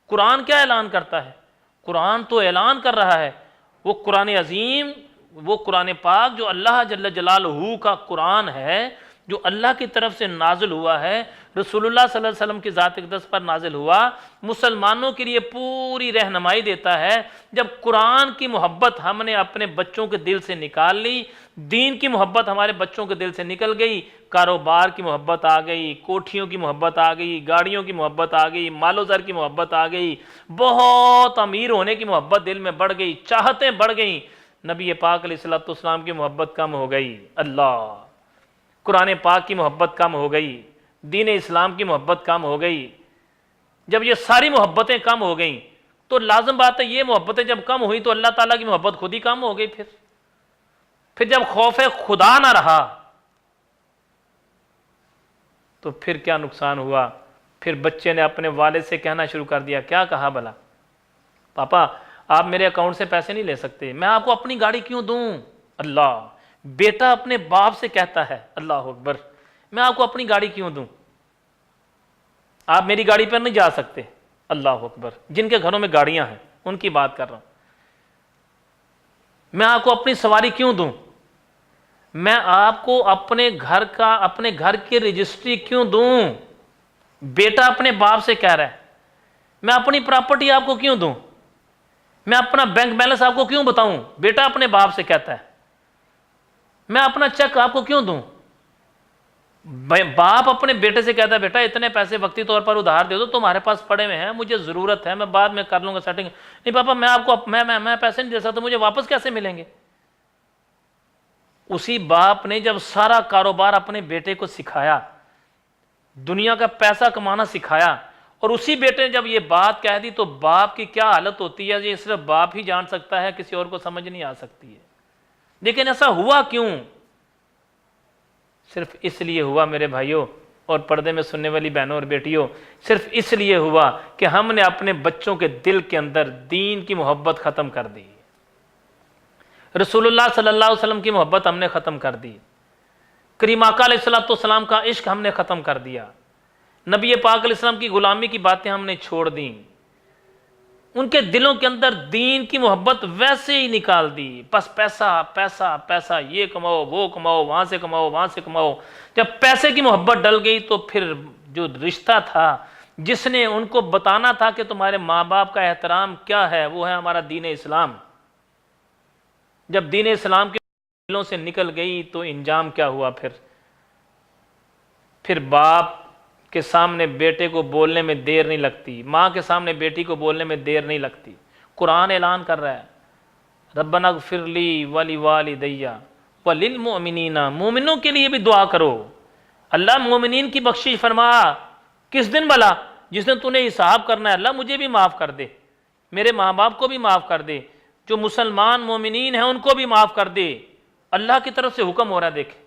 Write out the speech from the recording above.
قرآن کیا اعلان کرتا ہے؟ قرآن تو اعلان کر رہا ہے، وہ قرآن عظیم، وہ قرآن پاک جو اللہ جل جلالہ کا قرآن ہے، جو اللہ کی طرف سے نازل ہوا ہے، رسول اللہ صلی اللہ علیہ وسلم کی ذات اقدس پر نازل ہوا، مسلمانوں کے لیے پوری رہنمائی دیتا ہے۔ جب قرآن کی محبت ہم نے اپنے بچوں کے دل سے نکال لی، دین کی محبت ہمارے بچوں کے دل سے نکل گئی، کاروبار کی محبت آ گئی، کوٹھیوں کی محبت آ گئی، گاڑیوں کی محبت آ گئی، مال و زر کی محبت آ گئی، بہت امیر ہونے کی محبت دل میں بڑھ گئی، چاہتیں بڑھ گئیں، نبی پاک علیہ الصلوۃ والسلام کی محبت کم ہو گئی، اللہ، قرآن پاک کی محبت کم ہو گئی، دین اسلام کی محبت کم ہو گئی۔ جب یہ ساری محبتیں کم ہو گئیں تو لازم بات ہے یہ محبتیں جب کم ہوئی تو اللہ تعالیٰ کی محبت خود ہی کم ہو گئی۔ پھر جب خوف خدا نہ رہا تو پھر کیا نقصان ہوا؟ پھر بچے نے اپنے والد سے کہنا شروع کر دیا، کیا کہا بھلا؟ پاپا آپ میرے اکاؤنٹ سے پیسے نہیں لے سکتے، میں آپ کو اپنی گاڑی کیوں دوں؟ اللہ، بیٹا اپنے باپ سے کہتا ہے، اللہ اکبر، میں آپ کو اپنی گاڑی کیوں دوں؟ آپ میری گاڑی پر نہیں جا سکتے، اللہ اکبر، جن کے گھروں میں گاڑیاں ہیں ان کی بات کر رہا ہوں، میں آپ کو اپنی سواری کیوں دوں؟ میں آپ کو اپنے گھر کی رجسٹری کیوں دوں؟ بیٹا اپنے باپ سے کہہ رہا ہے، میں اپنی پراپرٹی آپ کو کیوں دوں؟ میں اپنا بینک بیلنس آپ کو کیوں بتاؤں؟ بیٹا اپنے باپ سے کہتا ہے، میں اپنا چیک آپ کو کیوں دوں؟ باپ اپنے بیٹے سے کہتا ہے، بیٹا اتنے پیسے وقتی طور پر ادھار دے دو، تمہارے پاس پڑے ہوئے ہیں، مجھے ضرورت ہے، میں بعد میں کر لوں گا سیٹنگ۔ نہیں پاپا، میں آپ کو میں پیسے نہیں دے سکتا، مجھے واپس کیسے ملیں گے؟ اسی باپ نے جب سارا کاروبار اپنے بیٹے کو سکھایا، دنیا کا پیسہ کمانا سکھایا، اور اسی بیٹے نے جب یہ بات کہہ دی تو باپ کی کیا حالت ہوتی ہے یہ صرف باپ ہی جان سکتا ہے، کسی اور کو سمجھ نہیں آ سکتی ہے۔ لیکن ایسا ہوا کیوں؟ صرف اس لیے ہوا میرے بھائیوں اور پردے میں سننے والی بہنوں اور بیٹیوں، صرف اس لیے ہوا کہ ہم نے اپنے بچوں کے دل کے اندر دین کی محبت ختم کر دی، رسول اللہ صلی اللہ علیہ وسلم کی محبت ہم نے ختم کر دی، کریم آقا علیہ الصلوۃ والسلام کا عشق ہم نے ختم کر دیا، نبی پاک علیہ السلام کی غلامی کی باتیں ہم نے چھوڑ دیں، ان کے دلوں کے اندر دین کی محبت ویسے ہی نکال دی، بس پیسہ پیسہ پیسہ، یہ کماؤ وہ کماؤ، وہاں سے کماؤ وہاں سے کماؤ۔ جب پیسے کی محبت ڈل گئی تو پھر جو رشتہ تھا، جس نے ان کو بتانا تھا کہ تمہارے ماں باپ کا احترام کیا ہے، وہ ہے ہمارا دین اسلام، جب دین اسلام کے دلوں سے نکل گئی تو انجام کیا ہوا؟ پھر باپ کے سامنے بیٹے کو بولنے میں دیر نہیں لگتی، ماں کے سامنے بیٹی کو بولنے میں دیر نہیں لگتی۔ قرآن اعلان کر رہا ہے، ربنا اغفر لی ولوالدی وللمؤمنین، مومنوں کے لیے بھی دعا کرو، اللہ مومنین کی بخشش فرما۔ کس دن بھلا؟ جس دن تو نے حساب کرنا ہے، اللہ مجھے بھی معاف کر دے، میرے ماں باپ کو بھی معاف کر دے، جو مسلمان مومنین ہیں ان کو بھی معاف کر دے۔ اللہ کی طرف سے حکم ہو رہا ہے، دیکھیں